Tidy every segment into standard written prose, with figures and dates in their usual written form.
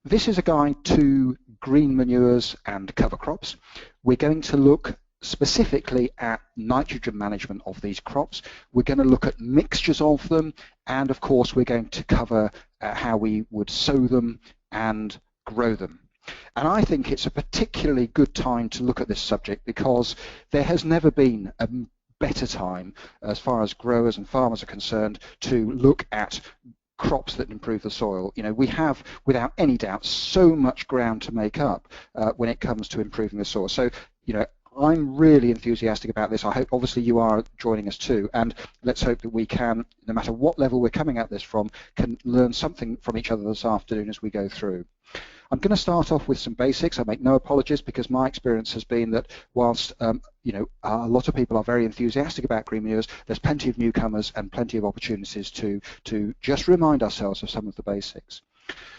this is a guide to green manures and cover crops. We're going to look specifically at nitrogen management of these crops. We're going to look at mixtures of them, and of course we're going to cover how we would sow them and grow them. And I think it's a particularly good time to look at this subject because there has never been a better time as far as growers and farmers are concerned to look at crops that improve the soil. You know, we have, without any doubt, so much ground to make up when it comes to improving the soil. So, you know, I'm really enthusiastic about this. I hope, obviously, you are joining us too, and let's hope that we can, no matter what level we're coming at this from, can learn something from each other this afternoon as we go through. I'm going to start off with some basics. I make no apologies because my experience has been that whilst you know, a lot of people are very enthusiastic about green manures, there's plenty of newcomers and plenty of opportunities to just remind ourselves of some of the basics.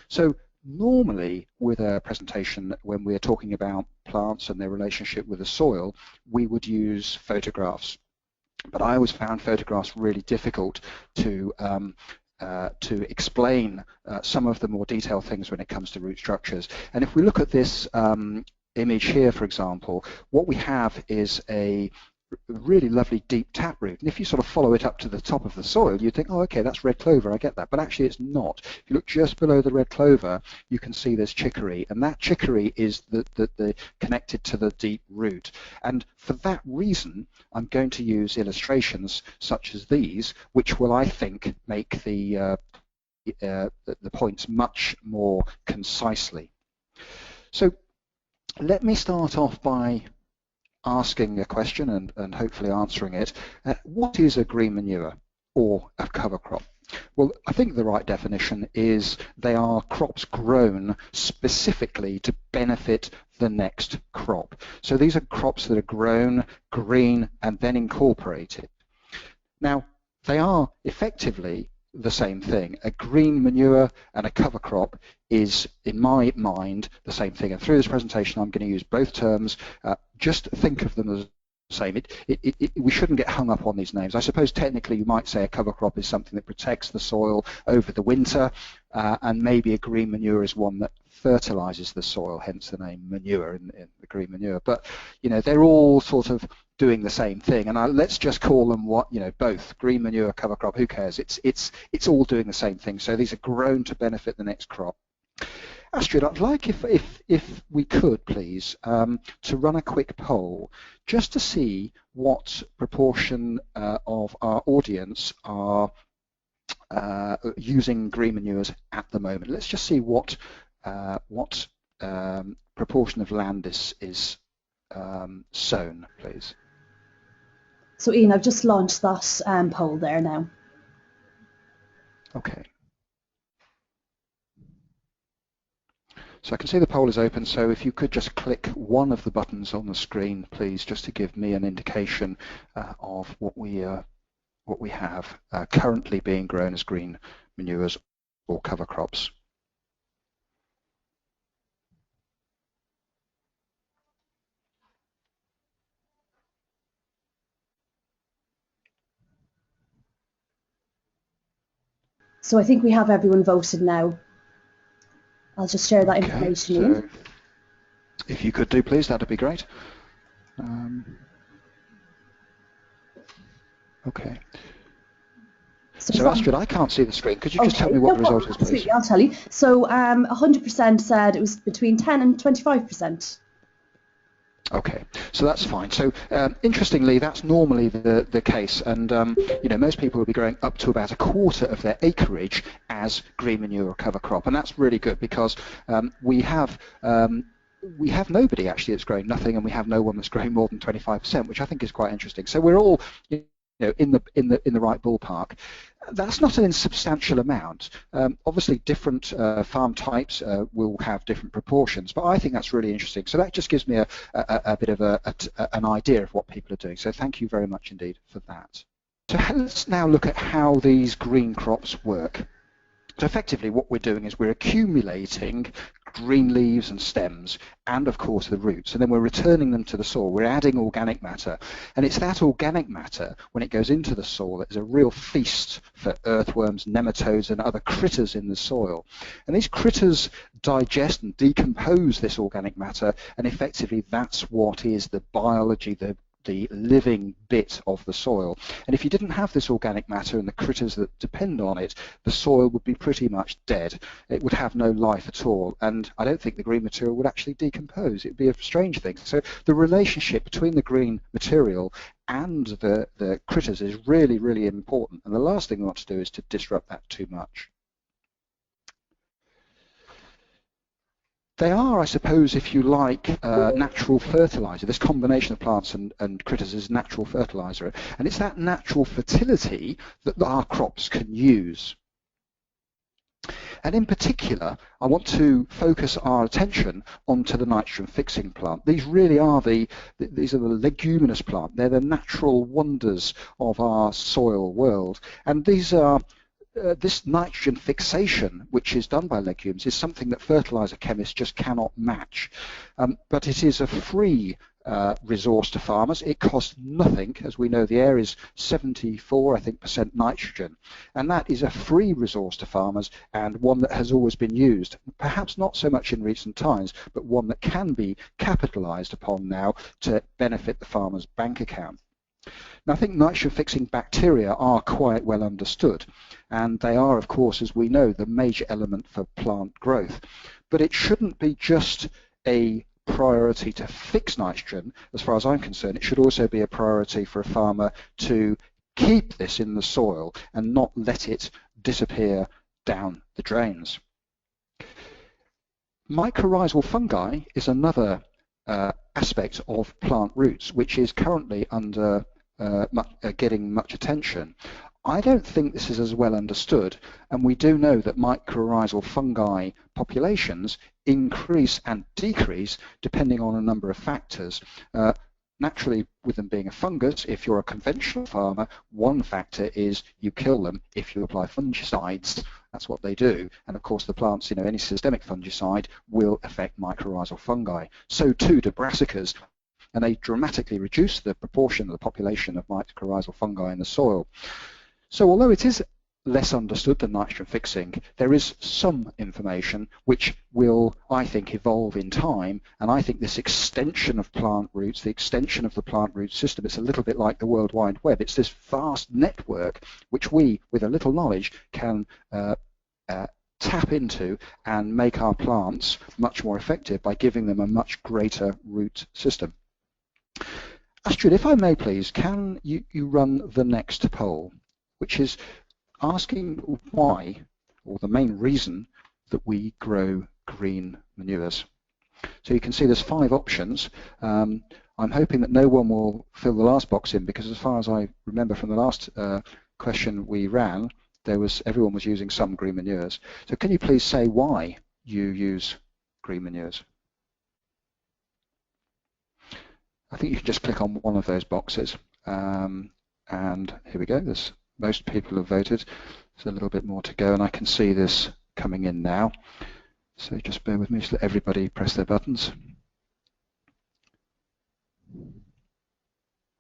So normally with a presentation, when we're talking about plants and their relationship with the soil, we would use photographs. But I always found photographs really difficult to explain some of the more detailed things when it comes to root structures. And if we look at this image here, for example, what we have is a really lovely deep taproot. And if you sort of follow it up to the top of the soil, you think, oh, okay, that's red clover, I get that. But actually it's not. If you look just below the red clover, you can see there's chicory. And that chicory is the connected to the deep root. And for that reason, I'm going to use illustrations such as these, which will, I think, make the points much more concisely. So let me start off by asking a question and hopefully answering it. What is a green manure or a cover crop? Well, I think the right definition is they are crops grown specifically to benefit the next crop. So these are crops that are grown, green, and then incorporated. Now, they are effectively the same thing. A green manure and a cover crop is, in my mind, the same thing. And through this presentation, I'm going to use both terms. Just think of them as the same. We shouldn't get hung up on these names. I suppose technically you might say a cover crop is something that protects the soil over the winter, and maybe a green manure is one that fertilizes the soil, hence the name manure in the green manure. But you know, they're all sort of doing the same thing, and let's just call them both green manure, cover crop. Who cares? It's all doing the same thing. So these are grown to benefit the next crop. Astrid, I'd like if we could please to run a quick poll just to see what proportion of our audience are using green manures at the moment. Let's just see what proportion of land is sown, please. So Ian, I've just launched that poll there now. Okay. So I can see the poll is open, so if you could just click one of the buttons on the screen, please, just to give me an indication of what we have currently being grown as green manures or cover crops. So I think we have everyone voted now. I'll just share that information. So if you could do, please, that'd be great. Okay. So Astrid, I can't see the screen. Could you just tell me what the result is, please? Absolutely, I'll tell you. So 100% said it was between 10 and 25%. Okay, so that's fine. So interestingly, that's normally the case, and you know, most people will be growing up to about a quarter of their acreage as green manure or cover crop, and that's really good because we have nobody actually that's growing nothing, and we have no one that's growing more than 25%, which I think is quite interesting. So we're all, you know, in the right ballpark. That's not an insubstantial amount. Obviously, different farm types will have different proportions, but I think that's really interesting. So that just gives me a bit of an idea of what people are doing. So thank you very much indeed for that. So let's now look at how these green crops work. So effectively, what we're doing is we're accumulating green leaves and stems, and of course the roots, and then we're returning them to the soil. We're adding organic matter, and it's that organic matter, when it goes into the soil, that is a real feast for earthworms, nematodes, and other critters in the soil. And these critters digest and decompose this organic matter, and effectively that's what is the biology, the living bit of the soil. And if you didn't have this organic matter and the critters that depend on it, the soil would be pretty much dead. It would have no life at all, and I don't think the green material would actually decompose. It would be a strange thing. So the relationship between the green material and the critters is really, really important, and the last thing we want to do is to disrupt that too much. They are, I suppose, if you like, natural fertilizer. This combination of plants and critters is natural fertilizer. And it's that natural fertility that our crops can use. And in particular, I want to focus our attention onto the nitrogen-fixing plant. These really are these are the leguminous plant. They're the natural wonders of our soil world. And these are this nitrogen fixation, which is done by legumes, is something that fertilizer chemists just cannot match. But it is a free resource to farmers. It costs nothing. As we know, the air is 74, I think, % nitrogen. And that is a free resource to farmers, and one that has always been used. Perhaps not so much in recent times, but one that can be capitalized upon now to benefit the farmer's bank account. Now, I think nitrogen-fixing bacteria are quite well understood, and they are, of course, as we know, the major element for plant growth. But it shouldn't be just a priority to fix nitrogen. As far as I'm concerned, it should also be a priority for a farmer to keep this in the soil and not let it disappear down the drains. Mycorrhizal fungi is another aspect of plant roots, which is currently under getting much attention. I don't think this is as well understood, and we do know that mycorrhizal fungi populations increase and decrease depending on a number of factors. Naturally, with them being a fungus, if you're a conventional farmer, one factor is you kill them if you apply fungicides. That's what they do. And of course, the plants, any systemic fungicide will affect mycorrhizal fungi. So too do brassicas, and they dramatically reduce the proportion of the population of mycorrhizal fungi in the soil. So although it is less understood than nitrogen fixing, there is some information which will, I think, evolve in time, and I think this extension of plant roots, the extension of the plant root system, it's a little bit like the World Wide Web. It's this vast network which we, with a little knowledge, can tap into and make our plants much more effective by giving them a much greater root system. Astrid, if I may please, can you run the next poll, which is asking why, or the main reason, that we grow green manures. So you can see there's 5 options. I'm hoping that no one will fill the last box in, because as far as I remember from the last question we ran, everyone was using some green manures. So can you please say why you use green manures? I think you can just click on one of those boxes. And here we go. Most people have voted. There's a little bit more to go, and I can see this coming in now. So just bear with me, just let everybody press their buttons.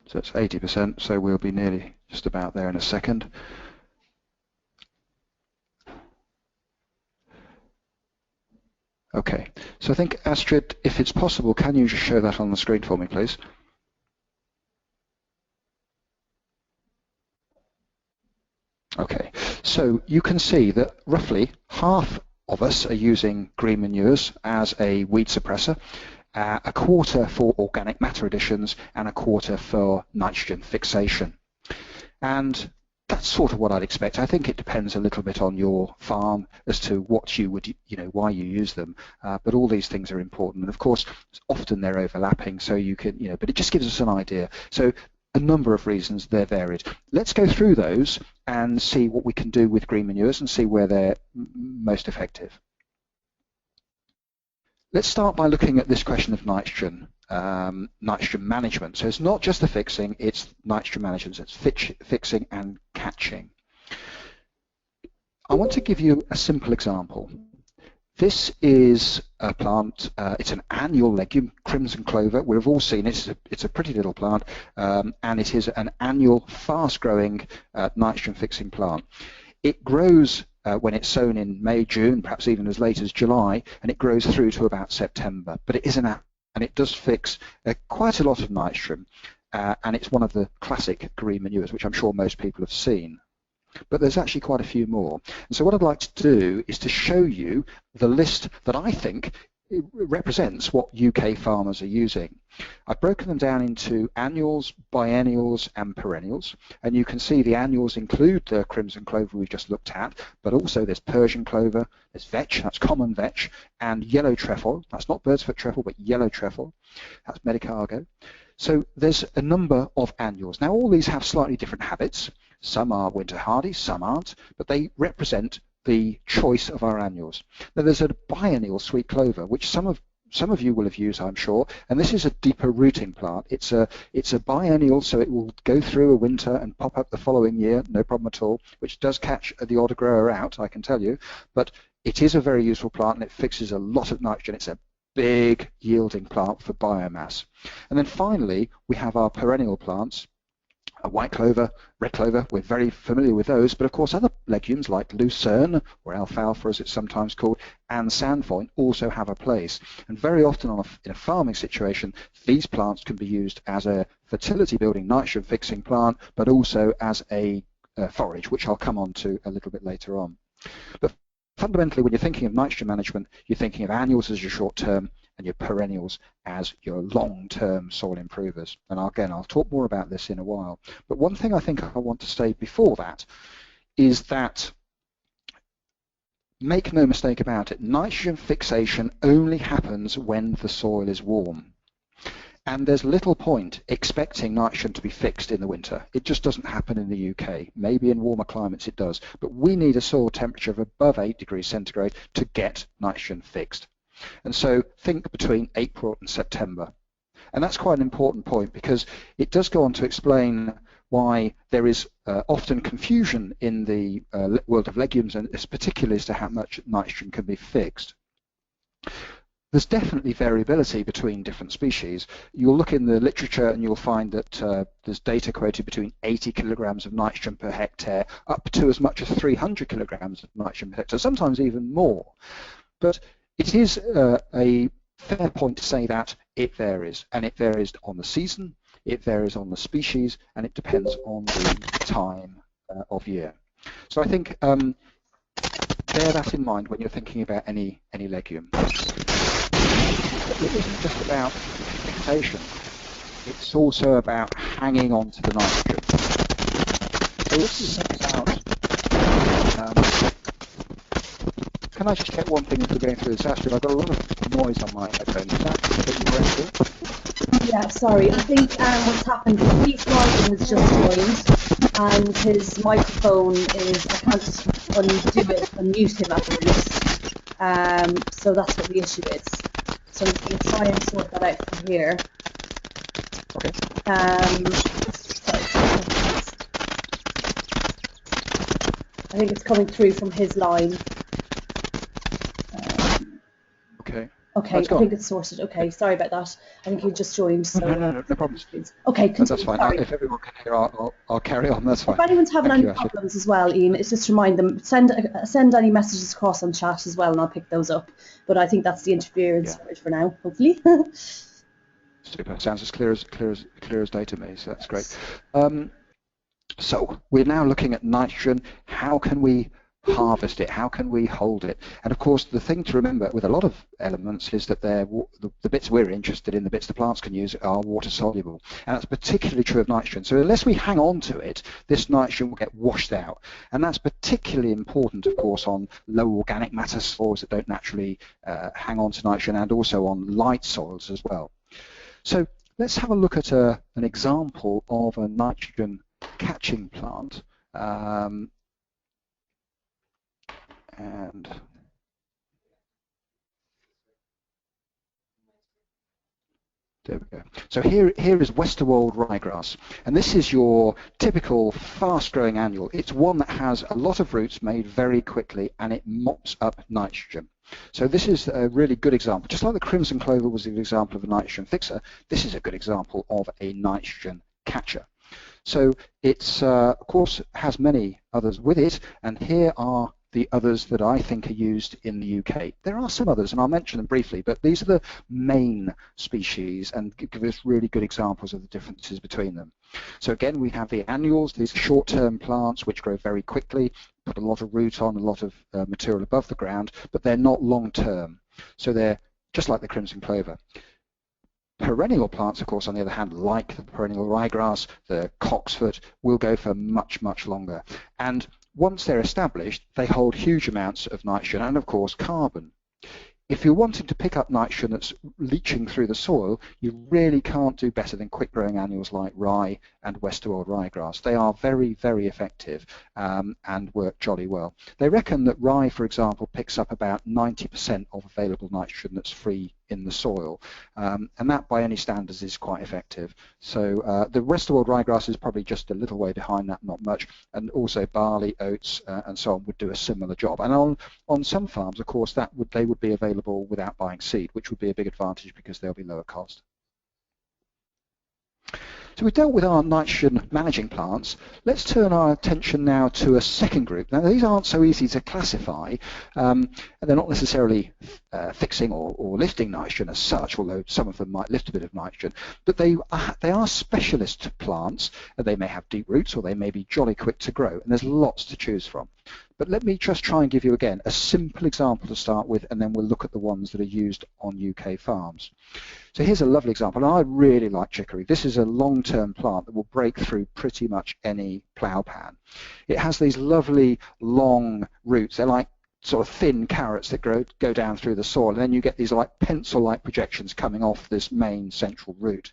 So it's 80%, so we'll be nearly just about there in a second. Okay, so I think, Astrid, if it's possible, can you just show that on the screen for me, please? Okay, so you can see that roughly half of us are using green manures as a weed suppressor, a quarter for organic matter additions, and a quarter for nitrogen fixation. And that's sort of what I'd expect. I think it depends a little bit on your farm as to what you would, why you use them. But all these things are important, and of course, often they're overlapping. So you can, but it just gives us an idea. So a number of reasons, they're varied. Let's go through those and see what we can do with green manures and see where they're most effective. Let's start by looking at this question of nitrogen management. So it's not just the fixing, it's nitrogen management. It's fixing and catching. I want to give you a simple example. This is a plant, it's an annual legume, crimson clover. We've all seen it. It's a pretty little plant, and it is an annual, fast-growing nitrogen-fixing plant. It grows when it's sown in May, June, perhaps even as late as July, and it grows through to about September. But it is and it does fix quite a lot of nitrogen, and it's one of the classic green manures, which I'm sure most people have seen. But there's actually quite a few more. And so what I'd like to do is to show you the list that I think represents what UK farmers are using. I've broken them down into annuals, biennials and perennials, and you can see the annuals include the crimson clover we just looked at, but also there's Persian clover, there's vetch, that's common vetch, and yellow trefoil, that's not bird's foot trefoil but yellow trefoil, that's medicargo. So there's a number of annuals. Now all these have slightly different habits. Some are winter hardy, some aren't, but they represent the choice of our annuals. Now there's a biennial sweet clover, which some of you will have used, I'm sure, and this is a deeper rooting plant. It's a biennial, so it will go through a winter and pop up the following year, no problem at all, which does catch the odd grower out, I can tell you, but it is a very useful plant and it fixes a lot of nitrogen. It's a big yielding plant for biomass. And then finally, we have our perennial plants. A white clover, red clover, we're very familiar with those, but of course other legumes like lucerne, or alfalfa as it's sometimes called, and sainfoin also have a place. And very often in a farming situation, these plants can be used as a fertility building nitrogen fixing plant, but also as a forage, which I'll come on to a little bit later on. But fundamentally, when you're thinking of nitrogen management, you're thinking of annuals as your short term and your perennials as your long-term soil improvers. And again, I'll talk more about this in a while. But one thing I think I want to say before that is that, make no mistake about it, nitrogen fixation only happens when the soil is warm. And there's little point expecting nitrogen to be fixed in the winter. It just doesn't happen in the UK. Maybe in warmer climates it does. But we need a soil temperature of above 8 degrees centigrade to get nitrogen fixed. And so think between April and September. And that's quite an important point because it does go on to explain why there is often confusion in the world of legumes, and particularly as to how much nitrogen can be fixed. There's definitely variability between different species. You'll look in the literature and you'll find that there's data quoted between 80 kilograms of nitrogen per hectare up to as much as 300 kilograms of nitrogen per hectare, sometimes even more. But it is a fair point to say that it varies, and it varies on the season, it varies on the species, and it depends on the time of year. So I think bear that in mind when you're thinking about any legume. It isn't just about fixation, it's also about hanging on to the nitrogen. So this is about can I just check one thing as we're going through this, Astrid? I've got a lot of noise on my headphones. Is that a bit more? Yeah, sorry. I think what's happened is Pete's Martin has just joined, and his microphone is, I can't undo it, unmute him at least. So that's what the issue is. So I'm going to try and sort that out from here. Okay. Sorry. I think it's coming through from his line. Okay, I think it's sorted. Okay, sorry about that. I think you just joined. So no problems. Okay, that's fine. If everyone can hear, I'll carry on. That's fine. If anyone's having any problems as well, Ian, it's just remind them, send any messages across on chat as well, and I'll pick those up. But I think that's the interference for now, hopefully. Super. Sounds as clear as day to me. So that's great. So we're now looking at nitrogen. How can we harvest it? How can we hold it? And of course, the thing to remember with a lot of elements is that the bits we're interested in, the bits the plants can use, are water soluble. And that's particularly true of nitrogen. So unless we hang on to it, this nitrogen will get washed out. And that's particularly important, of course, on low organic matter soils that don't naturally hang on to nitrogen, and also on light soils as well. So let's have a look at an example of a nitrogen catching plant. And there we go. So here is Westerwold ryegrass, and this is your typical fast-growing annual. It's one that has a lot of roots made very quickly, and it mops up nitrogen. So this is a really good example. Just like the crimson clover was an example of a nitrogen fixer, this is a good example of a nitrogen catcher. So it's, of course, has many others with it, and here are the others that I think are used in the UK. There are some others, and I'll mention them briefly, but these are the main species and give us really good examples of the differences between them. So again, we have the annuals. These are short-term plants which grow very quickly, put a lot of root on, a lot of material above the ground, but they're not long-term. So they're just like the crimson clover. Perennial plants, of course, on the other hand, like the perennial ryegrass, the cocksfoot, will go for much, much longer. And once they're established, they hold huge amounts of nitrogen and, of course, carbon. If you're wanting to pick up nitrogen that's leaching through the soil, you really can't do better than quick-growing annuals like rye and Westerwold ryegrass. They are very, very effective and work jolly well. They reckon that rye, for example, picks up about 90% of available nitrogen that's free in the soil, and that by any standards is quite effective. So the Westerwold ryegrass is probably just a little way behind that, not much, and also barley, oats, and so on would do a similar job. And on some farms, of course, they would be available without buying seed, which would be a big advantage because they'll be lower cost. So we've dealt with our nitrogen managing plants. Let's turn our attention now to a second group. Now these aren't so easy to classify, and they're not necessarily fixing or lifting nitrogen as such, although some of them might lift a bit of nitrogen, but they are specialist plants. They may have deep roots or they may be jolly quick to grow, and there's lots to choose from. But let me just try and give you again a simple example to start with, and then we'll look at the ones that are used on UK farms. So here's a lovely example, and I really like chicory. This is a long-term plant that will break through pretty much any plough pan. It has these lovely long roots. They're like sort of thin carrots that go down through the soil, and then you get these like pencil-like projections coming off this main central root.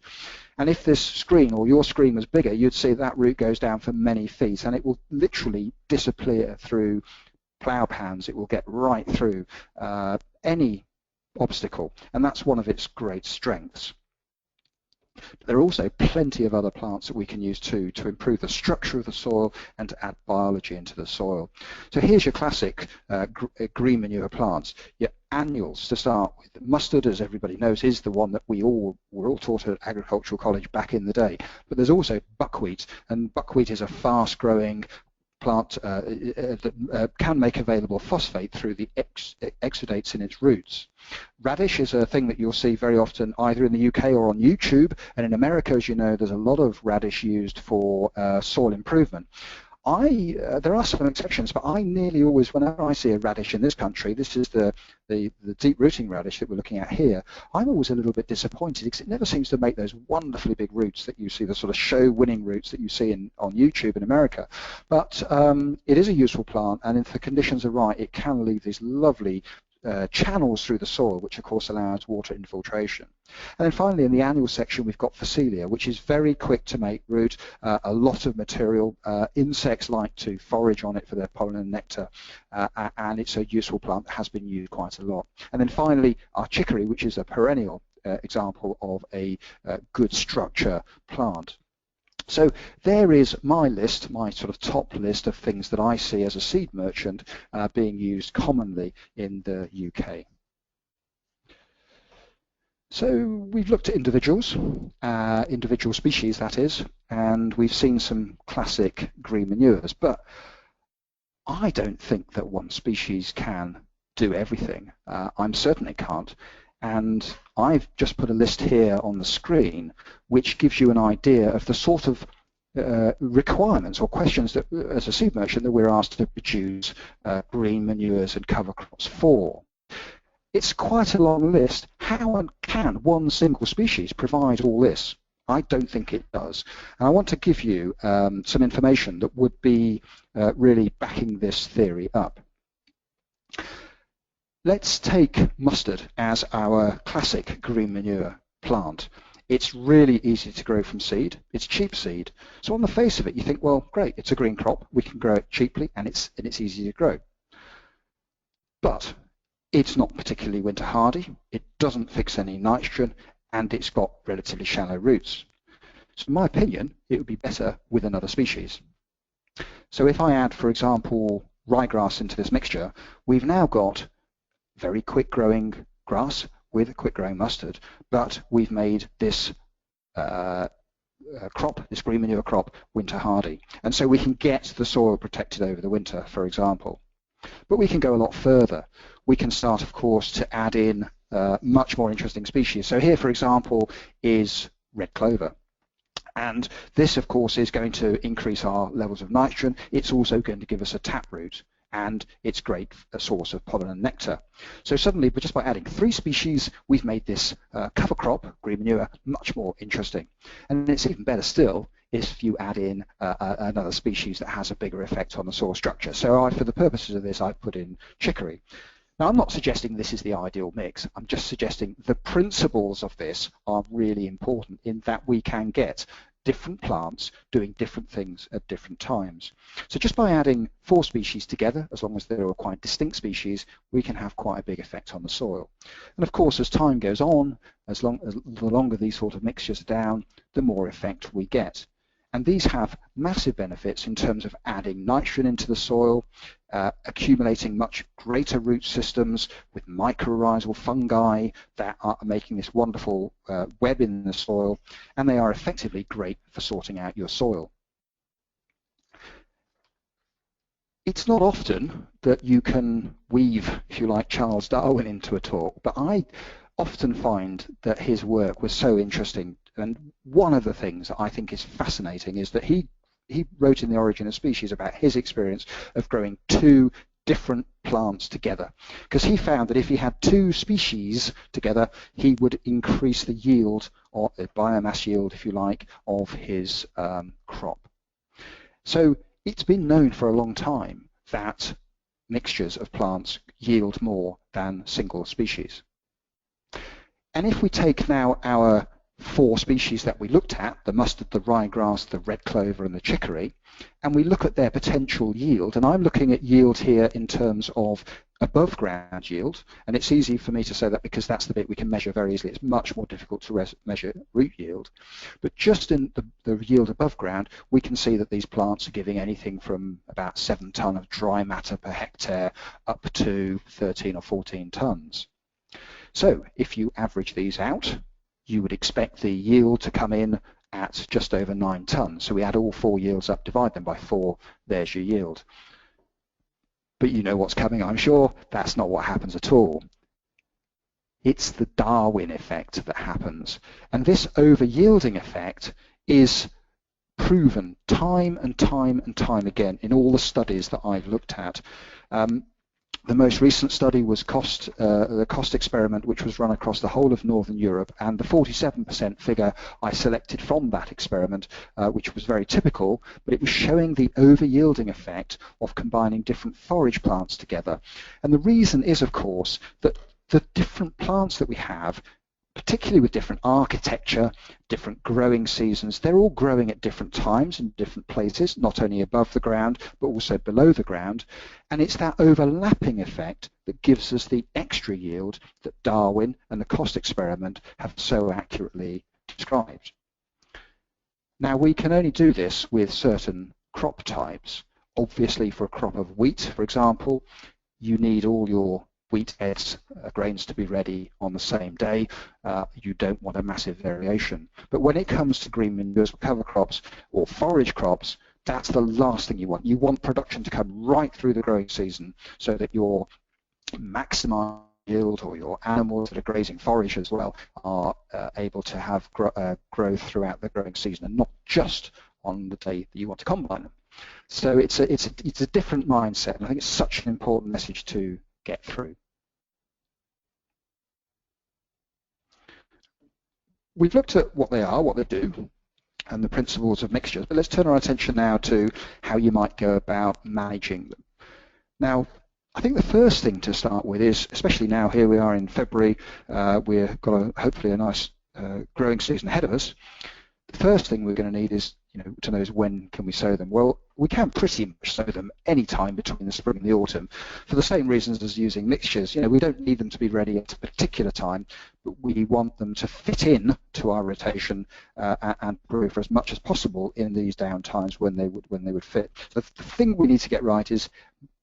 And if this screen or your screen was bigger, you'd see that root goes down for many feet, and it will literally disappear through plough pans. It will get right through any obstacle, and that's one of its great strengths. But there are also plenty of other plants that we can use too to improve the structure of the soil and to add biology into the soil. So here's your classic green manure plants. Your annuals to start with. Mustard, as everybody knows, is the one that were all taught at agricultural college back in the day. But there's also buckwheat, and buckwheat is a fast-growing plant that can make available phosphate through the exudates in its roots. Radish is a thing that you'll see very often either in the UK or on YouTube, and in America, as you know, there's a lot of radish used for soil improvement. There are some exceptions, but I nearly always, whenever I see a radish in this country, this is the deep rooting radish that we're looking at here, I'm always a little bit disappointed because it never seems to make those wonderfully big roots that you see, the sort of show-winning roots that you see on YouTube in America. But it is a useful plant, and if the conditions are right, it can leave these lovely channels through the soil, which of course allows water infiltration. And then finally in the annual section we've got Phacelia, which is very quick to make root, a lot of material. Insects like to forage on it for their pollen and nectar, and it's a useful plant that has been used quite a lot. And then finally our chicory, which is a perennial example of a good structure plant. So there is my list, my sort of top list of things that I see as a seed merchant being used commonly in the UK. So we've looked at individuals, individual species that is, and we've seen some classic green manures, but I don't think that one species can do everything. I certainly can't. And I've just put a list here on the screen which gives you an idea of the sort of requirements or questions that, as a seed merchant, that we're asked to produce green manures and cover crops for. It's quite a long list. How can one single species provide all this? I don't think it does. And I want to give you some information that would be really backing this theory up. Let's take mustard as our classic green manure plant. It's really easy to grow from seed. It's cheap seed. So on the face of it, you think, well, great, it's a green crop. We can grow it cheaply, and it's easy to grow. But it's not particularly winter hardy. It doesn't fix any nitrogen, and it's got relatively shallow roots. So in my opinion, it would be better with another species. So if I add, for example, ryegrass into this mixture, we've now got very quick growing grass with a quick growing mustard, but we've made this crop, this green manure crop, winter hardy. And so we can get the soil protected over the winter, for example. But we can go a lot further. We can start, of course, to add in much more interesting species. So here, for example, is red clover. And this, of course, is going to increase our levels of nitrogen. It's also going to give us a taproot, and it's great a source of pollen and nectar. So suddenly, but just by adding 3 species, we've made this cover crop, green manure, much more interesting. And it's even better still if you add in another species that has a bigger effect on the soil structure. So for the purposes of this, I've put in chicory. Now, I'm not suggesting this is the ideal mix. I'm just suggesting the principles of this are really important in that we can get different plants doing different things at different times. So just by adding 4 species together, as long as they're all quite distinct species, we can have quite a big effect on the soil. And of course, as time goes on, the longer these sort of mixtures are down, the more effect we get. And these have massive benefits in terms of adding nitrogen into the soil, accumulating much greater root systems with mycorrhizal fungi that are making this wonderful web in the soil, and they are effectively great for sorting out your soil. It's not often that you can weave, if you like, Charles Darwin into a talk, but I often find that his work was so interesting. And one of the things that I think is fascinating is that he wrote in The Origin of Species about his experience of growing 2 different plants together, because he found that if he had 2 species together, he would increase the yield, or the biomass yield, if you like, of his crop. So it's been known for a long time that mixtures of plants yield more than single species. And if we take now our 4 species that we looked at, the mustard, the ryegrass, the red clover and the chicory, and we look at their potential yield, and I'm looking at yield here in terms of above ground yield, and it's easy for me to say that because that's the bit we can measure very easily. It's much more difficult to measure root yield, but just in the yield above ground, we can see that these plants are giving anything from about 7 tonne of dry matter per hectare up to 13 or 14 tonnes. So if you average these out, you would expect the yield to come in at just over 9 tonnes. So we add all 4 yields up, divide them by 4, there's your yield. But you know what's coming, I'm sure. That's not what happens at all. It's the Darwin effect that happens. And this over-yielding effect is proven time and time and time again in all the studies that I've looked at. The most recent study was the cost experiment, which was run across the whole of Northern Europe, and the 47% figure I selected from that experiment, which was very typical, but it was showing the over-yielding effect of combining different forage plants together. And the reason is, of course, that the different plants that we have, particularly with different architecture, different growing seasons, they're all growing at different times in different places, not only above the ground, but also below the ground. And it's that overlapping effect that gives us the extra yield that Darwin and the cost experiment have so accurately described. Now, we can only do this with certain crop types. Obviously, for a crop of wheat, for example, you need all your wheat heads, grains to be ready on the same day. You don't want a massive variation. But when it comes to green manures or cover crops or forage crops, that's the last thing you want. You want production to come right through the growing season so that your maximum yield, or your animals that are grazing forage as well, are able to have growth throughout the growing season and not just on the day that you want to combine them. So it's a different mindset, and I think it's such an important message to get through. We've looked at what they are, what they do, and the principles of mixtures, but let's turn our attention now to how you might go about managing them. Now, I think the first thing to start with is, especially now, here we are in February, we've got hopefully a nice growing season ahead of us. The first thing we're going to need is, to know is when can we sow them. Well, we can pretty much sow them any time between the spring and the autumn, for the same reasons as using mixtures. We don't need them to be ready at a particular time, but we want them to fit in to our rotation and grow for as much as possible in these down times when they would fit. So the thing we need to get right is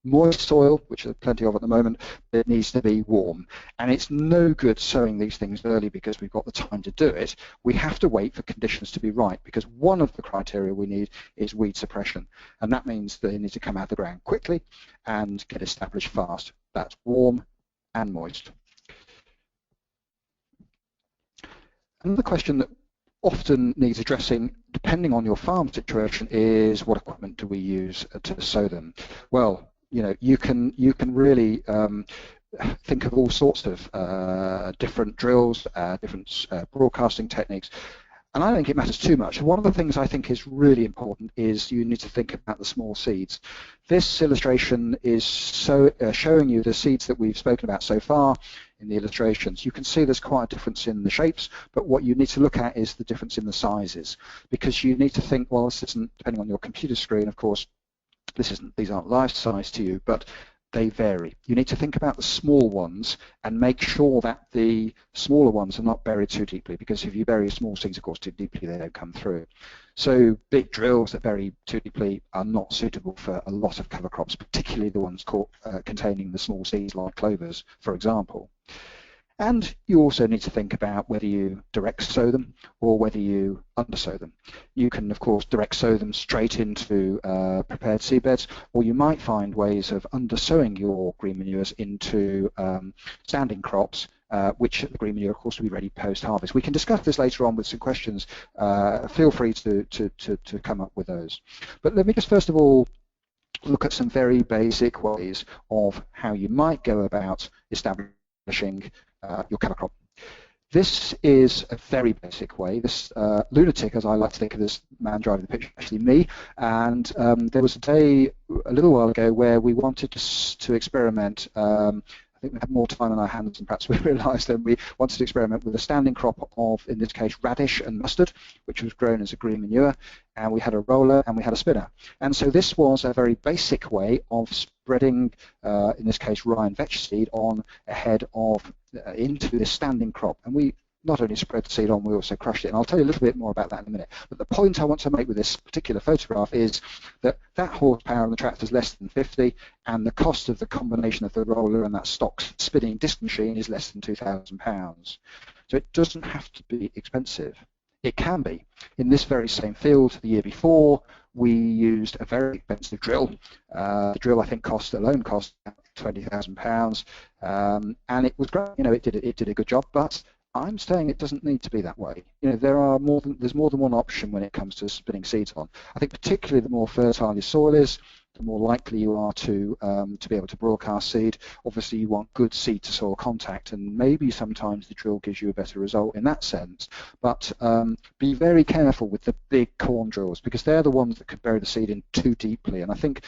moist soil, which there's plenty of at the moment, it needs to be warm. And it's no good sowing these things early because we've got the time to do it. We have to wait for conditions to be right, because one of the criteria we need is weed suppression. And that means they need to come out of the ground quickly and get established fast. That's warm and moist. Another question that often needs addressing, depending on your farm situation, is what equipment do we use to sow them? Well, you can really think of all sorts of different drills, different broadcasting techniques, and I don't think it matters too much. One of the things I think is really important is you need to think about the small seeds. This illustration is showing you the seeds that we've spoken about so far in the illustrations. You can see there's quite a difference in the shapes, but what you need to look at is the difference in the sizes, because you need to think, well, this isn't, depending on your computer screen, of course, these aren't life size to you, but they vary. You need to think about the small ones and make sure that the smaller ones are not buried too deeply, because if you bury small seeds, of course, too deeply, they don't come through. So big drills that bury too deeply are not suitable for a lot of cover crops, particularly the ones containing the small seeds like clovers, for example. And you also need to think about whether you direct sow them or whether you undersow them. You can, of course, direct sow them straight into prepared seedbeds, or you might find ways of undersowing your green manures into standing crops, which the green manure, of course, will be ready post-harvest. We can discuss this later on with some questions. Feel free to come up with those. But let me just first of all look at some very basic ways of how you might go about establishing your cover crop. This is a very basic way. This lunatic, as I like to think of this man driving the picture, actually me. And there was a day a little while ago where we wanted to experiment. I think we had more time on our hands than perhaps we realised. Then we wanted to experiment with a standing crop of, in this case, radish and mustard, which was grown as a green manure. And we had a roller and we had a spinner. And so this was a very basic way of spreading, in this case, rye and vetch seed on ahead of into this standing crop. And we not only spread the seed on, we also crushed it. And I'll tell you a little bit more about that in a minute. But the point I want to make with this particular photograph is that horsepower on the tractor is less than 50, and the cost of the combination of the roller and that stock spinning disc machine is less than £2,000. So it doesn't have to be expensive. It can be. In this very same field the year before, we used a very expensive drill. The drill, I think, alone cost £20,000, and it was great. It did a good job, but I'm saying it doesn't need to be that way. There's more than one option when it comes to spinning seeds on. I think particularly the more fertile your soil is, the more likely you are to be able to broadcast seed. Obviously, you want good seed to soil contact, and maybe sometimes the drill gives you a better result in that sense. But be very careful with the big corn drills, because they're the ones that could bury the seed in too deeply. And I think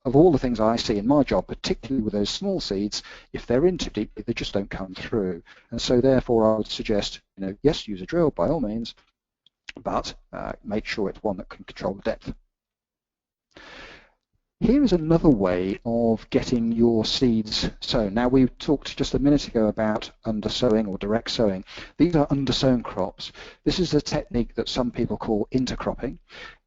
of all the things I see in my job, particularly with those small seeds, if they're in too deeply, they just don't come through. And so therefore I would suggest, yes, use a drill by all means, but make sure it's one that can control the depth. Here is another way of getting your seeds sown. Now, we talked just a minute ago about undersowing or direct sowing. These are undersown crops. This is a technique that some people call intercropping,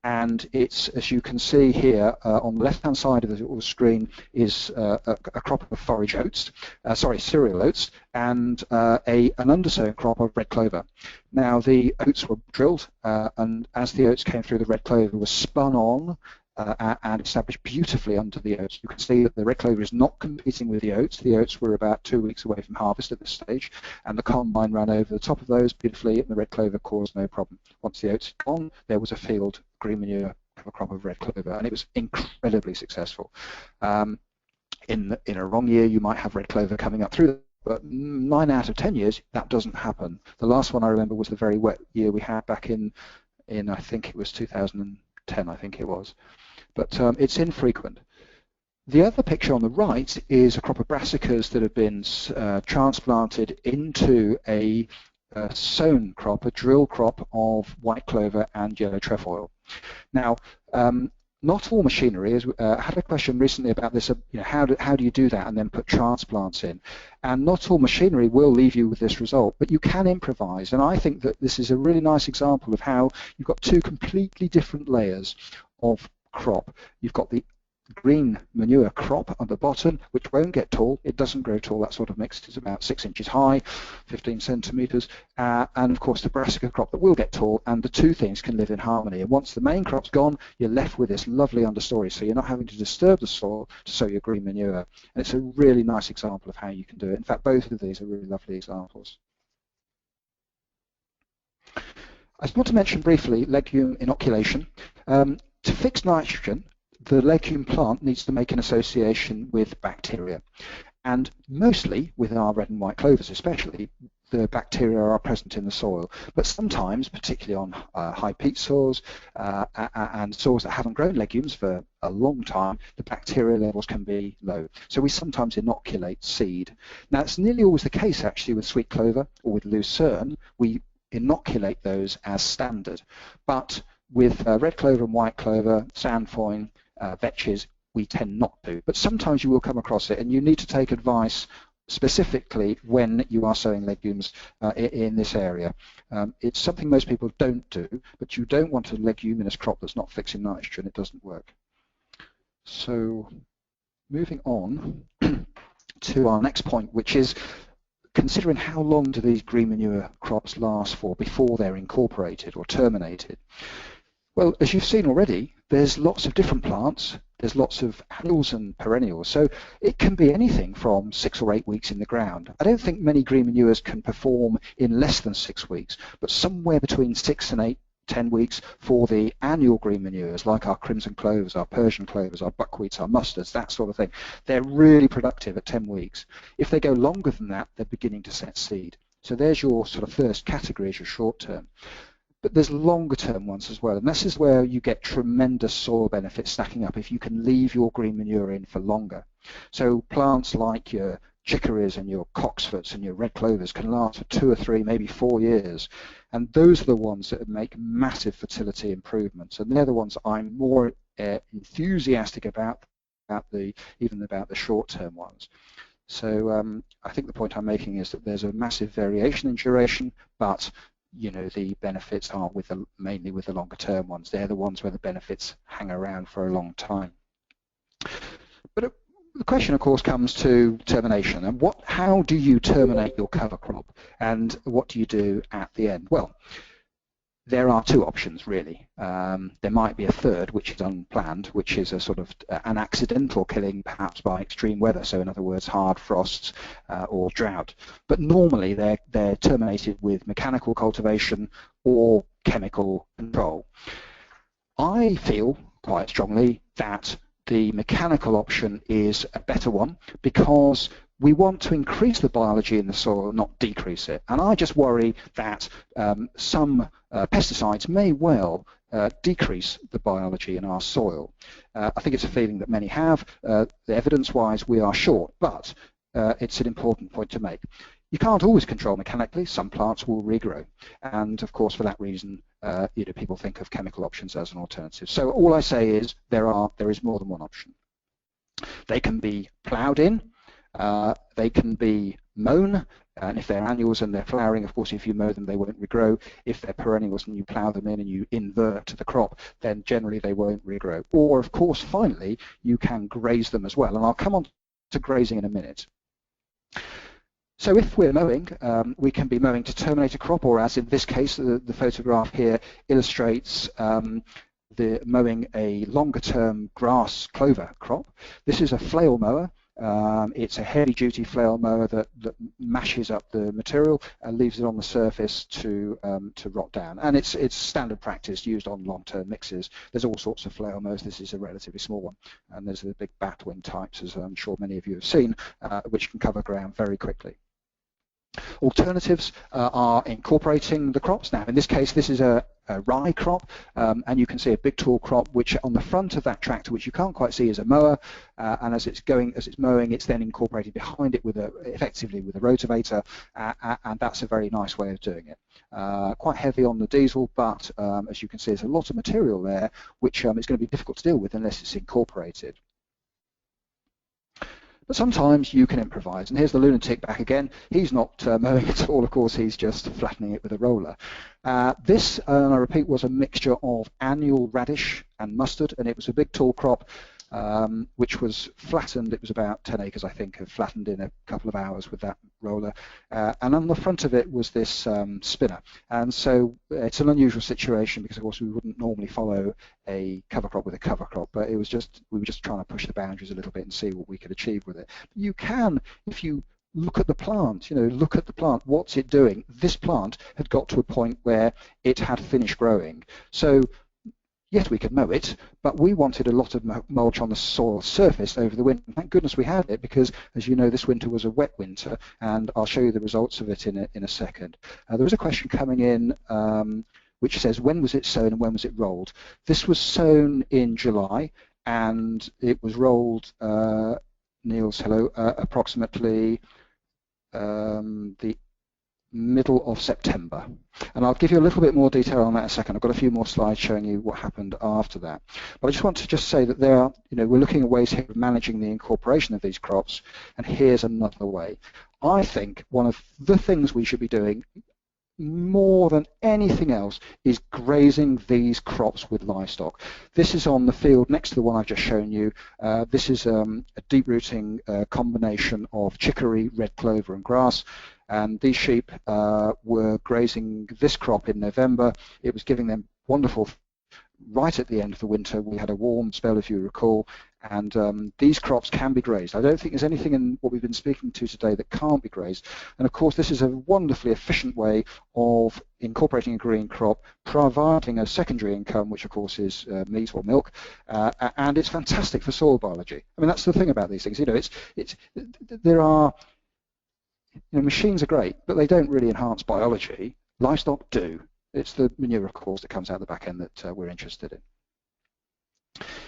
and it's, as you can see here, on the left-hand side of the screen is a crop of forage oats, cereal oats, and an undersown crop of red clover. Now, the oats were drilled, and as the oats came through, the red clover was spun on and established beautifully under the oats. You can see that the red clover is not competing with the oats. The oats were about 2 weeks away from harvest at this stage, and the combine ran over the top of those beautifully, and the red clover caused no problem. Once the oats had gone, there was a field green manure, a crop of red clover, and it was incredibly successful. In a wrong year, you might have red clover coming up through, but 9 out of 10 years, that doesn't happen. The last one I remember was the very wet year we had back in I think it was 2010, I think it was. But it's infrequent. The other picture on the right is a crop of brassicas that have been transplanted into a sown crop, a drill crop of white clover and yellow trefoil. Now, not all machinery, I had a question recently about this, how do you do that and then put transplants in? And not all machinery will leave you with this result, but you can improvise. And I think that this is a really nice example of how you've got two completely different layers of crop. You've got the green manure crop at the bottom, which won't get tall. It doesn't grow tall. That sort of mix is about 6 inches high, 15 centimetres, and of course the brassica crop that will get tall, and the two things can live in harmony. And once the main crop's gone, you're left with this lovely understory, so you're not having to disturb the soil to sow your green manure. And it's a really nice example of how you can do it. In fact, both of these are really lovely examples. I just want to mention briefly legume inoculation. To fix nitrogen, the legume plant needs to make an association with bacteria. And mostly, with our red and white clovers especially, the bacteria are present in the soil. But sometimes, particularly on high peat soils and soils that haven't grown legumes for a long time, the bacteria levels can be low. So we sometimes inoculate seed. Now, it's nearly always the case, actually, with sweet clover or with lucerne. We inoculate those as standard. But with red clover and white clover, sandfoin, vetches, we tend not to. But sometimes you will come across it, and you need to take advice specifically when you are sowing legumes in this area. It's something most people don't do, but you don't want a leguminous crop that's not fixing nitrogen. It doesn't work. So moving on to our next point, which is considering how long do these green manure crops last for before they're incorporated or terminated. Well, as you've seen already, there's lots of different plants, there's lots of annuals and perennials, so it can be anything from 6 or 8 weeks in the ground. I don't think many green manures can perform in less than 6 weeks, but somewhere between 6 and 8, 10 weeks for the annual green manures, like our crimson clovers, our Persian clovers, our buckwheats, our mustards, that sort of thing. They're really productive at 10 weeks. If they go longer than that, they're beginning to set seed. So there's your sort of first category as your short term. But there's longer term ones as well, and this is where you get tremendous soil benefits stacking up if you can leave your green manure in for longer. So plants like your chicories and your cocksfords and your red clovers can last for 2 or 3, maybe 4 years, and those are the ones that make massive fertility improvements, and they're the ones I'm more enthusiastic about even about the short-term ones. So I think the point I'm making is that there's a massive variation in duration, but you know, the benefits are mainly with the longer term ones. They're the ones where the benefits hang around for a long time. But the question, of course, comes to termination. And how do you terminate your cover crop? And what do you do at the end? Well, there are 2 options, really. There might be a third, which is unplanned, which is a sort of an accidental killing, perhaps by extreme weather, so in other words, hard frosts or drought. But normally they're terminated with mechanical cultivation or chemical control. I feel quite strongly that the mechanical option is a better one because we want to increase the biology in the soil, not decrease it. And I just worry that some pesticides may well decrease the biology in our soil. I think it's a feeling that many have. Evidence-wise, we are short, but it's an important point to make. You can't always control mechanically. Some plants will regrow, and of course, for that reason, people think of chemical options as an alternative. So all I say is there is more than one option. They can be ploughed in. They can be mown, and if they're annuals and they're flowering, of course, if you mow them, they won't regrow. If they're perennials and you plough them in and you invert the crop, then generally they won't regrow. Or, of course, finally, you can graze them as well, and I'll come on to grazing in a minute. So if we're mowing, we can be mowing to terminate a crop, or as in this case, the photograph here illustrates the mowing a longer-term grass clover crop. This is a flail mower. It's a heavy-duty flail mower that mashes up the material and leaves it on the surface to rot down. And it's standard practice used on long-term mixes. There's all sorts of flail mowers. This is a relatively small one. And there's the big batwing types, as I'm sure many of you have seen, which can cover ground very quickly. Alternatives are incorporating the crops. Now, in this case, this is a rye crop, and you can see a big tall crop, which on the front of that tractor, which you can't quite see, is a mower, and as it's mowing, it's then incorporated behind it effectively with a rotavator, and that's a very nice way of doing it. Quite heavy on the diesel, but as you can see, there's a lot of material there, which is going to be difficult to deal with unless it's incorporated. But sometimes you can improvise, and here's the lunatic back again. He's not mowing at all, of course, he's just flattening it with a roller. This, I repeat, was a mixture of annual radish and mustard, and it was a big tall crop. which was flattened. It was about 10 acres, I think, of flattened in a couple of hours with that roller. And on the front of it was this spinner. And so it's an unusual situation because, of course, we wouldn't normally follow a cover crop with a cover crop, but it was just, we were just trying to push the boundaries a little bit and see what we could achieve with it. You can, if you look at the plant, look at the plant, what's it doing? This plant had got to a point where it had finished growing. So yes, we could mow it, but we wanted a lot of mulch on the soil surface over the winter. Thank goodness we had it because, as you know, this winter was a wet winter, and I'll show you the results of it in a second. There was a question coming in which says, when was it sown and when was it rolled? This was sown in July, and it was rolled, Niels, hello, approximately the middle of September. And I'll give you a little bit more detail on that in a second. I've got a few more slides showing you what happened after that. But I just want to say that there are, we're looking at ways here of managing the incorporation of these crops, and here's another way. I think one of the things we should be doing more than anything else is grazing these crops with livestock. This is on the field next to the one I've just shown you. This is a deep rooting combination of chicory, red clover and grass. And these sheep were grazing this crop in November. It was giving them wonderful. Right at the end of the winter, we had a warm spell, if you recall, and these crops can be grazed. I don't think there's anything in what we've been speaking to today that can't be grazed. And of course, this is a wonderfully efficient way of incorporating a green crop, providing a secondary income, which of course is meat or milk, and it's fantastic for soil biology. I mean, that's the thing about these things. There are. Machines are great, but they don't really enhance biology. Livestock do. It's the manure, of course, that comes out the back end that we're interested in.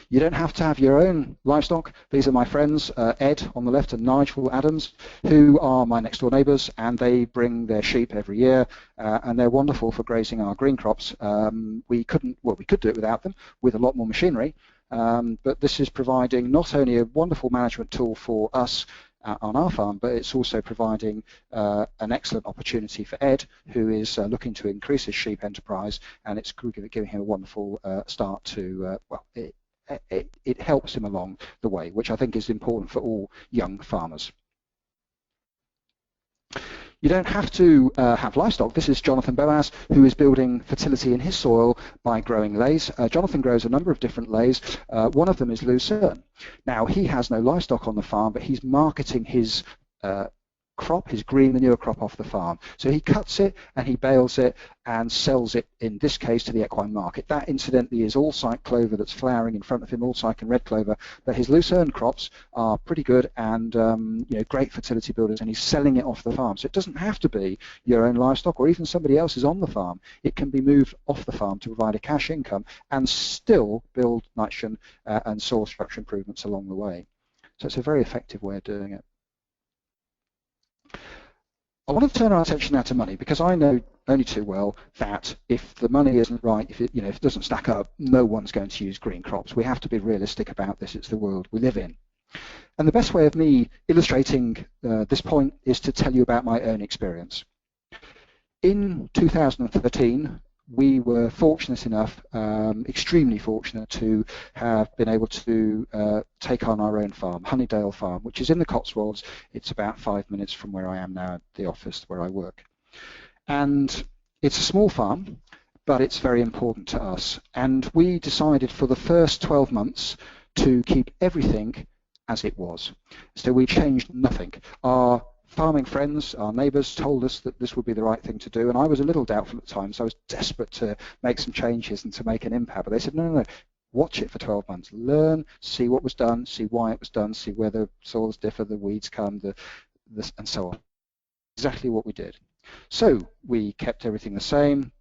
You don't have to have your own livestock. These are my friends, Ed on the left and Nigel Adams, who are my next door neighbours, and they bring their sheep every year, and they're wonderful for grazing our green crops. We could do it without them, with a lot more machinery, but this is providing not only a wonderful management tool for us on our farm, but it's also providing an excellent opportunity for Ed, who is looking to increase his sheep enterprise, and it's giving him a wonderful start to, it helps him along the way, which I think is important for all young farmers. You don't have to have livestock. This is Jonathan Boas, who is building fertility in his soil by growing leys. Jonathan grows a number of different leys. One of them is lucerne. Now, he has no livestock on the farm, but he's marketing his crop, his green manure crop, off the farm. So he cuts it and he bales it and sells it, in this case, to the equine market. That, incidentally, is all-site clover that's flowering in front of him, all-site and red clover. But his lucerne crops are pretty good and great fertility builders, and he's selling it off the farm. So it doesn't have to be your own livestock or even somebody else's on the farm. It can be moved off the farm to provide a cash income and still build nitrogen and soil structure improvements along the way. So it's a very effective way of doing it. I want to turn our attention now to money, because I know only too well that if the money isn't right, if it doesn't stack up, no one's going to use green crops. We have to be realistic about this. It's the world we live in. And the best way of me illustrating this point is to tell you about my own experience. In 2013, we were fortunate enough, extremely fortunate, to have been able to take on our own farm, Honeydale Farm, which is in the Cotswolds. It's about 5 minutes from where I am now at the office where I work. And it's a small farm, but it's very important to us. And we decided for the first 12 months to keep everything as it was. So we changed nothing. Our farming friends, our neighbours, told us that this would be the right thing to do, and I was a little doubtful at the time, so I was desperate to make some changes and to make an impact. But they said, no, watch it for 12 months, learn, see what was done, see why it was done, see where the soils differ, the weeds come, and so on. Exactly what we did. So we kept everything the same.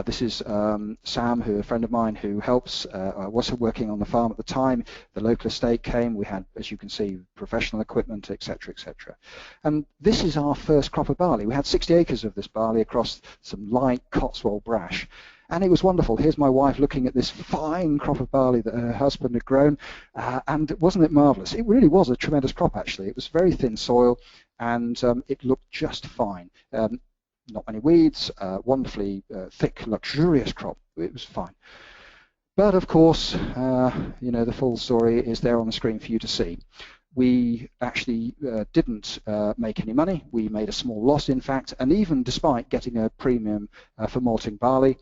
This is Sam, who a friend of mine who helps, was working on the farm at the time. The local estate came. We had, as you can see, professional equipment, etc., etc. And this is our first crop of barley. We had 60 acres of this barley across some light Cotswold brash. And it was wonderful. Here's my wife looking at this fine crop of barley that her husband had grown. And wasn't it marvellous? It really was a tremendous crop, actually. It was very thin soil, and it looked just fine. Not many weeds, wonderfully thick, luxurious crop. It was fine. But of course, you know, the full story is there on the screen for you to see. We actually didn't make any money. We made a small loss, in fact, and even despite getting a premium for malting barley,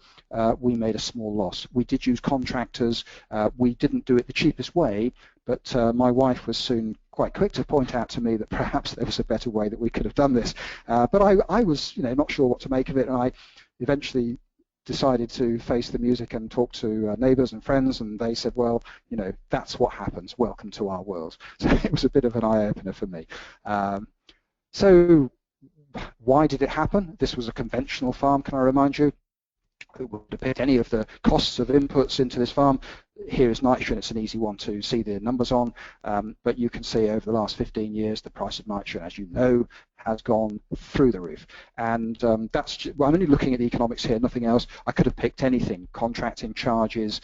we made a small loss. We did use contractors. We didn't do it the cheapest way, but my wife was soon quite quick to point out to me that perhaps there was a better way that we could have done this. But I was, you know, not sure what to make of it, and I eventually decided to face the music and talk to neighbours and friends, and they said, well, you know, that's what happens. Welcome to our world. So it was a bit of an eye-opener for me. So why did it happen? This was a conventional farm, can I remind you? It will depict any of the costs of inputs into this farm. Here is nitrogen. It's an easy one to see the numbers on, but you can see over the last 15 years the price of nitrogen, as you know, has gone through the roof. And that's, well, I'm only looking at the economics here, nothing else. I could have picked anything, contracting charges,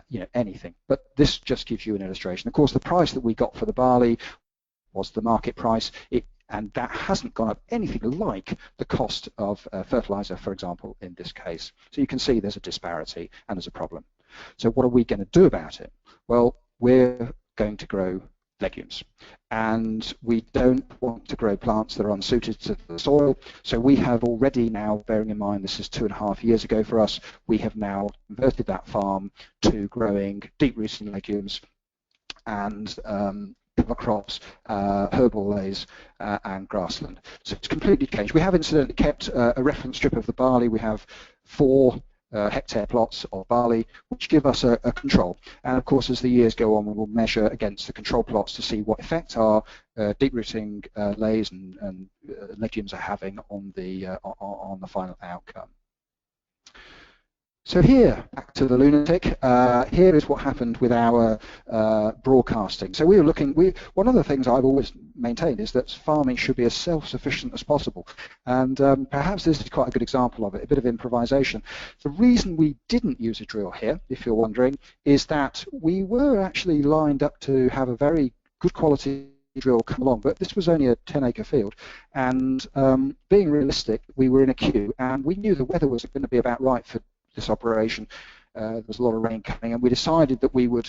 you know, anything. But this just gives you an illustration. Of course, the price that we got for the barley was the market price. And that hasn't gone up anything like the cost of fertilizer, for example, in this case. So you can see there's a disparity and there's a problem. So what are we going to do about it? Well, we're going to grow legumes, and we don't want to grow plants that are unsuited to the soil. So we have already now, bearing in mind this is 2.5 years ago for us, we have now converted that farm to growing deep-rooting legumes and cover crops, herbal lays, and grassland. So it's completely changed. We have incidentally kept a reference strip of the barley. We have 4 hectare plots of barley, which give us a control. And of course, as the years go on, we will measure against the control plots to see what effect our deep-rooting lays and legumes are having on the final outcome. So here, back to the lunatic, here is what happened with our broadcasting. So we were looking, one of the things I've always maintained is that farming should be as self-sufficient as possible. And perhaps this is quite a good example of it, a bit of improvisation. The reason we didn't use a drill here, if you're wondering, is that we were actually lined up to have a very good quality drill come along, but this was only a 10-acre field, and being realistic, we were in a queue, and we knew the weather was going to be about right for this operation. There was a lot of rain coming, and we decided that we would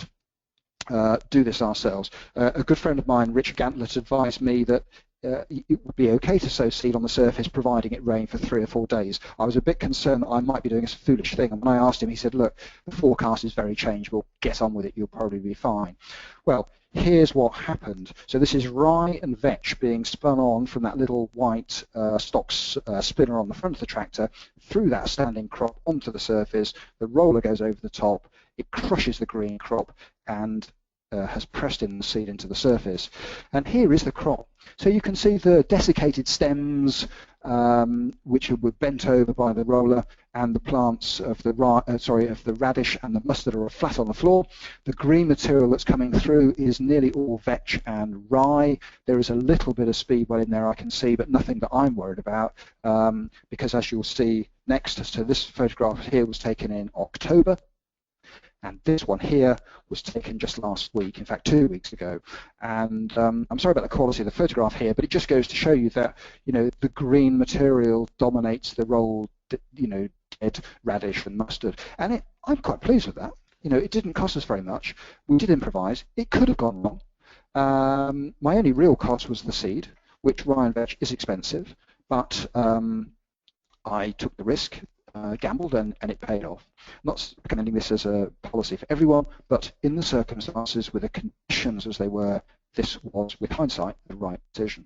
do this ourselves. A good friend of mine, Richard Gantlet, advised me that it would be okay to sow seed on the surface providing it rained for 3 or 4 days. I was a bit concerned that I might be doing a foolish thing, and when I asked him, he said, look, the forecast is very changeable, get on with it, you'll probably be fine. Well, here's what happened. So this is rye and vetch being spun on from that little white stock spinner on the front of the tractor through that standing crop onto the surface. The roller goes over the top, it crushes the green crop and has pressed in the seed into the surface. And here is the crop. So you can see the desiccated stems, which were bent over by the roller, and the plants of the radish and the mustard are flat on the floor. The green material that's coming through is nearly all vetch and rye. There is a little bit of speedwell in there I can see, but nothing that I'm worried about, because as you'll see next, so this photograph here was taken in October, and this one here was taken just last week, in fact 2 weeks ago. And I'm sorry about the quality of the photograph here, but it just goes to show you that, you know, the green material dominates the roll, you know, dead radish and mustard. And I'm quite pleased with that. You know, it didn't cost us very much. We did improvise. It could have gone wrong. My only real cost was the seed, which rye and vetch is expensive, but I took the risk. Gambled and it paid off. I'm not recommending this as a policy for everyone, but in the circumstances, with the conditions as they were, this was, with hindsight, the right decision.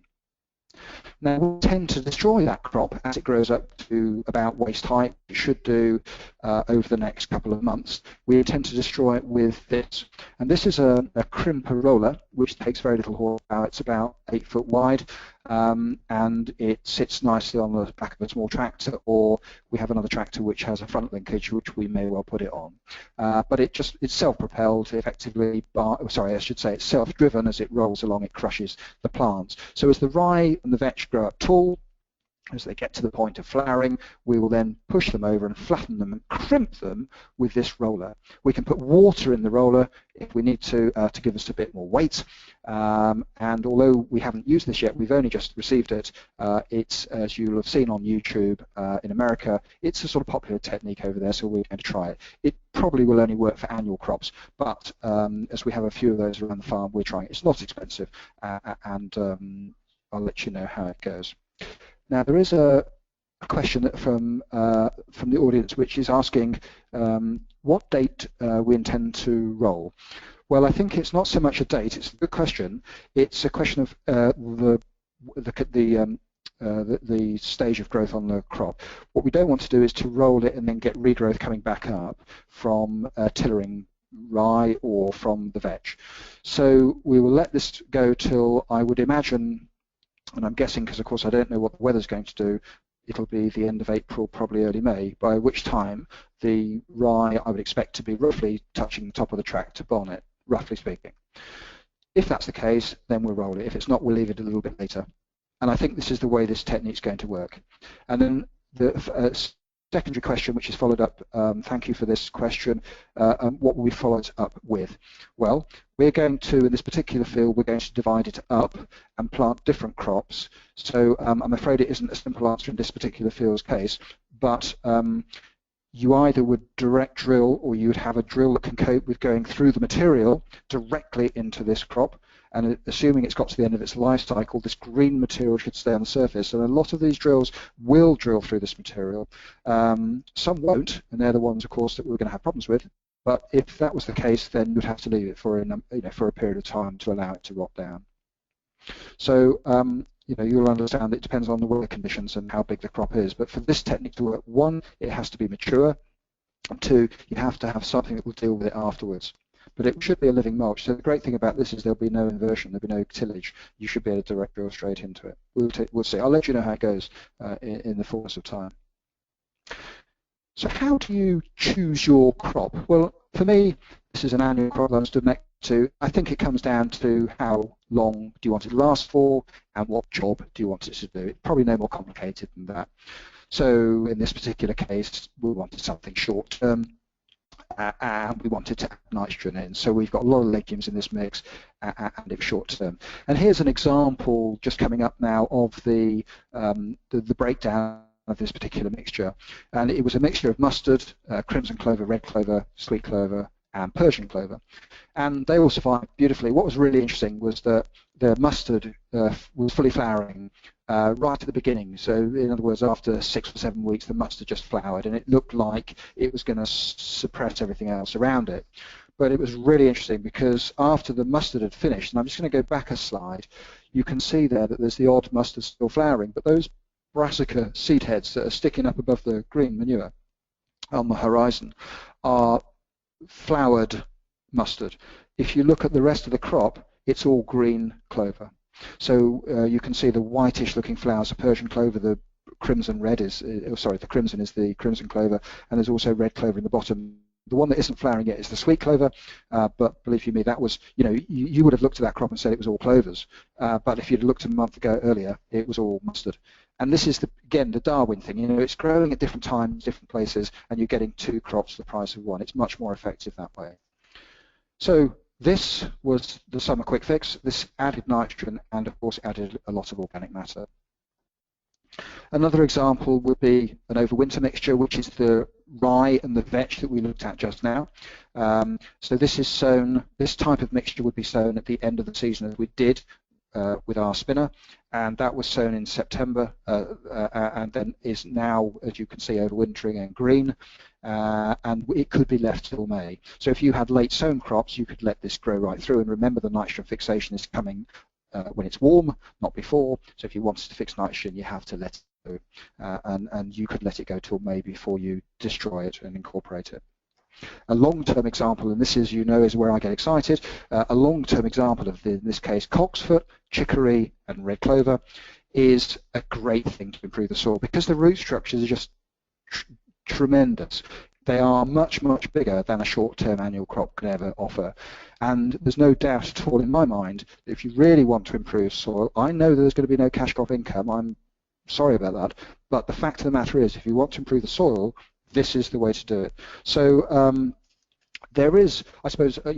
Now, we tend to destroy that crop as it grows up to about waist height. It should do over the next couple of months. We intend to destroy it with this. And this is a crimper roller, which takes very little horsepower. It's about 8 foot wide, and it sits nicely on the back of a small tractor, or we have another tractor which has a front linkage, which we may well put it on. But it's self-propelled, effectively, sorry, I should say it's self-driven. As it rolls along, it crushes the plants. So as the rye and the vetch grow up tall, As they get to the point of flowering, we will then push them over and flatten them and crimp them with this roller. We can put water in the roller if we need to give us a bit more weight. And although we haven't used this yet, we've only just received it. It's, as you'll have seen on YouTube in America, it's a sort of popular technique over there, so we're going to try it. It probably will only work for annual crops, but as we have a few of those around the farm, we're trying it. It's not expensive, and I'll let you know how it goes. Now, there is a question from the audience which is asking what date we intend to roll. Well, I think it's not so much a date. It's a good question. It's a question of the stage of growth on the crop. What we don't want to do is to roll it and then get regrowth coming back up from tillering rye or from the vetch. So we will let this go till, I would imagine, and I'm guessing because of course I don't know what the weather's going to do, it'll be the end of April, probably early May, by which time the rye I would expect to be roughly touching the top of the track to bonnet, roughly speaking. If that's the case, then we'll roll it. If it's not, we'll leave it a little bit later. And I think this is the way this technique's going to work. And then the secondary question, which is followed up, thank you for this question, what will we follow it up with? Well, we're going to, in this particular field, we're going to divide it up and plant different crops. So I'm afraid it isn't a simple answer in this particular field's case, but you either would direct drill or you would have a drill that can cope with going through the material directly into this crop. And assuming it's got to the end of its life cycle, this green material should stay on the surface. And a lot of these drills will drill through this material. Some won't, and they're the ones, of course, that we're going to have problems with. But if that was the case, then you'd have to leave it for a period of time to allow it to rot down. So you'll understand that it depends on the weather conditions and how big the crop is. But for this technique to work, one, it has to be mature, and two, you have to have something that will deal with it afterwards. But it should be a living mulch. So the great thing about this is there'll be no inversion, there'll be no tillage. You should be able to direct drill straight into it. We'll see. I'll let you know how it goes in the fullness of time. So how do you choose your crop? Well, for me, this is an annual crop that I'm stood next to. I think it comes down to how long do you want it to last for and what job do you want it to do. It's probably no more complicated than that. So in this particular case, we wanted something short term. And we wanted to add nitrogen in. So we've got a lot of legumes in this mix, and it's short term. And here's an example just coming up now of the breakdown of this particular mixture. And it was a mixture of mustard, crimson clover, red clover, sweet clover, and Persian clover. And they all survived beautifully. What was really interesting was that the mustard was fully flowering right at the beginning. So in other words, after 6 or 7 weeks, the mustard just flowered, and it looked like it was going to suppress everything else around it. But it was really interesting because after the mustard had finished, and I'm just going to go back a slide, you can see there that there's the odd mustard still flowering, but those brassica seed heads that are sticking up above the green manure on the horizon are flowered mustard. If you look at the rest of the crop, it's all green clover. So you can see the whitish looking flowers of Persian clover, the crimson red is, the crimson is the crimson clover, and there's also red clover in the bottom. The one that isn't flowering yet is the sweet clover, but believe you me, that was, you would have looked at that crop and said it was all clovers, but if you'd looked a month ago earlier, it was all mustard. And this is, again, the Darwin thing, it's growing at different times, different places, and you're getting 2 crops for the price of 1. It's much more effective that way. So this was the summer quick fix. This added nitrogen and, of course, added a lot of organic matter. Another example would be an overwinter mixture, which is the rye and the vetch that we looked at just now. So this is sown, this type of mixture would be sown at the end of the season as we did with our spinner, and that was sown in September and then is now, as you can see, overwintering and green, and it could be left till May. So if you had late sown crops, you could let this grow right through, and remember the nitrogen fixation is coming when it's warm, not before. So if you wanted to fix nitrogen, you have to let it go, and you could let it go till May before you destroy it and incorporate it. A long-term example, and this is, is where I get excited, a long-term example of, in this case, cocksfoot, chicory, and red clover is a great thing to improve the soil because the root structures are just tremendous. They are much, much bigger than a short-term annual crop could ever offer. And there's no doubt at all in my mind that if you really want to improve soil, I know there's going to be no cash crop income. I'm sorry about that. But the fact of the matter is, if you want to improve the soil, this is the way to do it. So there is, I suppose, a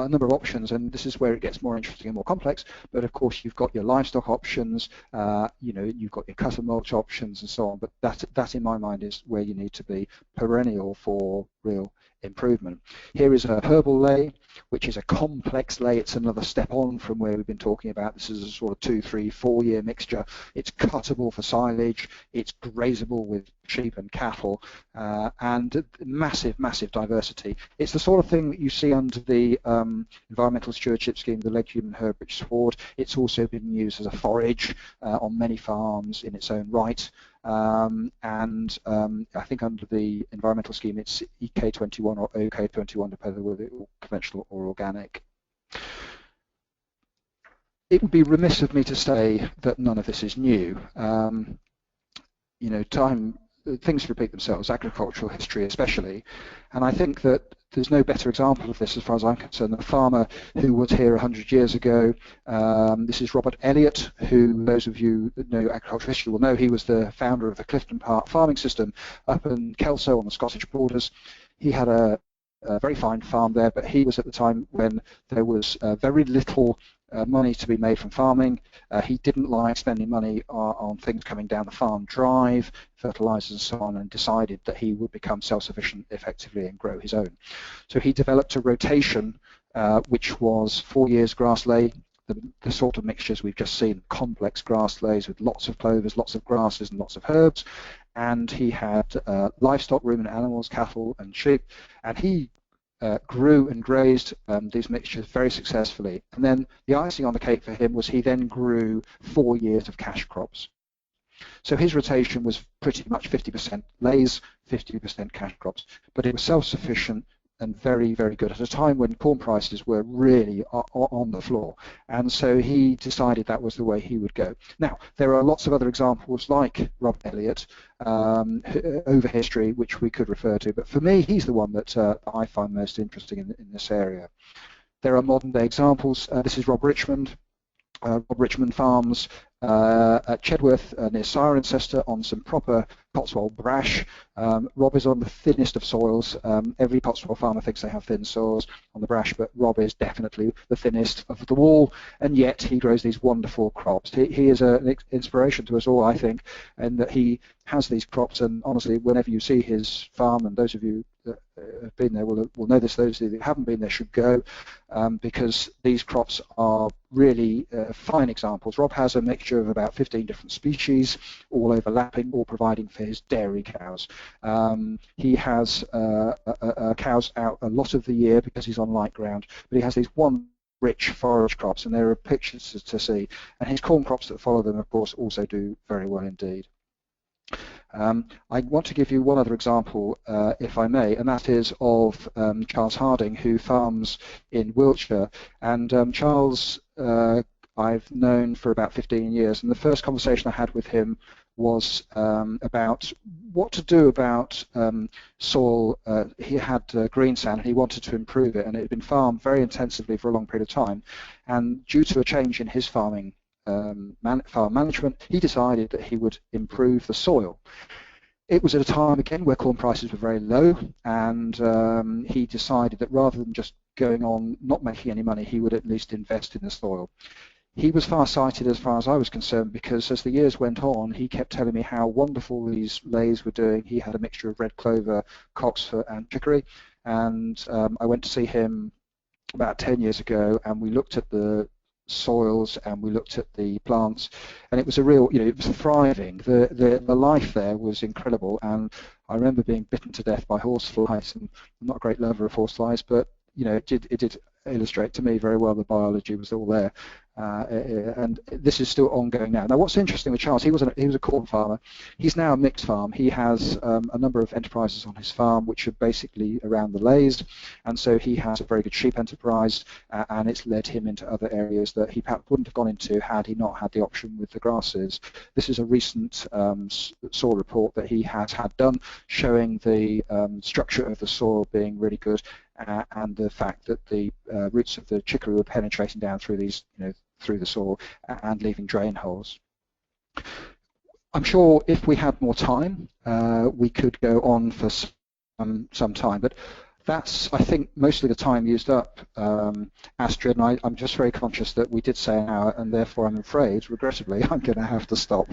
number of options, and this is where it gets more interesting and more complex. But of course, you've got your livestock options, you've got your cut and mulch options, and so on. But that, in my mind, is where you need to be perennial for real improvement. Here is a herbal lay, which is a complex lay. It's another step on from where we've been talking about. This is a sort of 2, 3, 4 year mixture. It's cuttable for silage. It's grazable with sheep and cattle, and massive, massive diversity. It's the sort of thing that you see under the environmental stewardship scheme, the legume and herb rich sward. It's also been used as a forage on many farms in its own right. I think under the environmental scheme it's EK21 or OK21, depending whether it's conventional or organic. It would be remiss of me to say that none of this is new. Things repeat themselves, agricultural history especially, and I think that there's no better example of this as far as I'm concerned than a farmer who was here 100 years ago. This is Robert Eliot, who those of you that know agricultural history will know. He was the founder of the Clifton Park farming system up in Kelso on the Scottish borders. He had a very fine farm there, but he was at the time when there was very little money to be made from farming. He didn't like spending money on things coming down the farm drive, fertilizers and so on, and decided that he would become self-sufficient effectively and grow his own. So he developed a rotation which was 4 years grass lay, the sort of mixtures we've just seen, complex grass lays with lots of clovers, lots of grasses and lots of herbs. And he had livestock, ruminant animals, cattle and sheep, and he grew and grazed these mixtures very successfully. And then the icing on the cake for him was he then grew 4 years of cash crops. So his rotation was pretty much 50% lays, 50% cash crops, but it was self-sufficient and very, very good at a time when corn prices were really on the floor. And so he decided that was the way he would go. Now, there are lots of other examples like Robert Eliot over history, which we could refer to, but for me, he's the one that I find most interesting in this area. There are modern-day examples. This is Rob Richmond. Rob Richmond farms at Chedworth near Cirencester on some proper Cotswold brash. Rob is on the thinnest of soils. Every Cotswold farmer thinks they have thin soils on the brash, but Rob is definitely the thinnest of the wall, and yet he grows these wonderful crops. He is an inspiration to us all, I think, and that he has these crops, and honestly, whenever you see his farm, and those of you that have been there will know this, those of you that haven't been there should go, because these crops are really fine examples. Rob has a mixture of about 15 different species, all overlapping, all providing for his dairy cows. He has cows out a lot of the year because he's on light ground, but he has these one rich forage crops, and there are pictures to see, and his corn crops that follow them, of course, also do very well indeed. I want to give you one other example, if I may, and that is of Charles Harding, who farms in Wiltshire. And Charles I've known for about 15 years, and the first conversation I had with him was about what to do about soil. He had green sand and he wanted to improve it, and it had been farmed very intensively for a long period of time, and due to a change in his farm management, he decided that he would improve the soil. It was at a time, again, where corn prices were very low, and he decided that rather than just going on not making any money, he would at least invest in the soil. He was far-sighted as far as I was concerned, because as the years went on, he kept telling me how wonderful these lays were doing. He had a mixture of red clover, cocksfoot and chicory, and I went to see him about 10 years ago, and we looked at the soils and we looked at the plants, and it was a real, it was thriving. The life there was incredible, and I remember being bitten to death by horseflies, and I'm not a great lover of horseflies, but it did illustrate to me very well the biology was all there. And this is still ongoing now. Now, what's interesting with Charles, he was a corn farmer. He's now a mixed farm. He has a number of enterprises on his farm, which are basically around the lays, and so he has a very good sheep enterprise, and it's led him into other areas that he perhaps wouldn't have gone into had he not had the option with the grasses. This is a recent soil report that he has had done, showing the structure of the soil being really good, and the fact that the roots of the chicory were penetrating down through these, through the soil and leaving drain holes. I'm sure if we had more time, we could go on for some time, but that's, I think, mostly the time used up, Astrid, and I'm just very conscious that we did say an hour, and therefore I'm afraid, regrettably, I'm going to have to stop.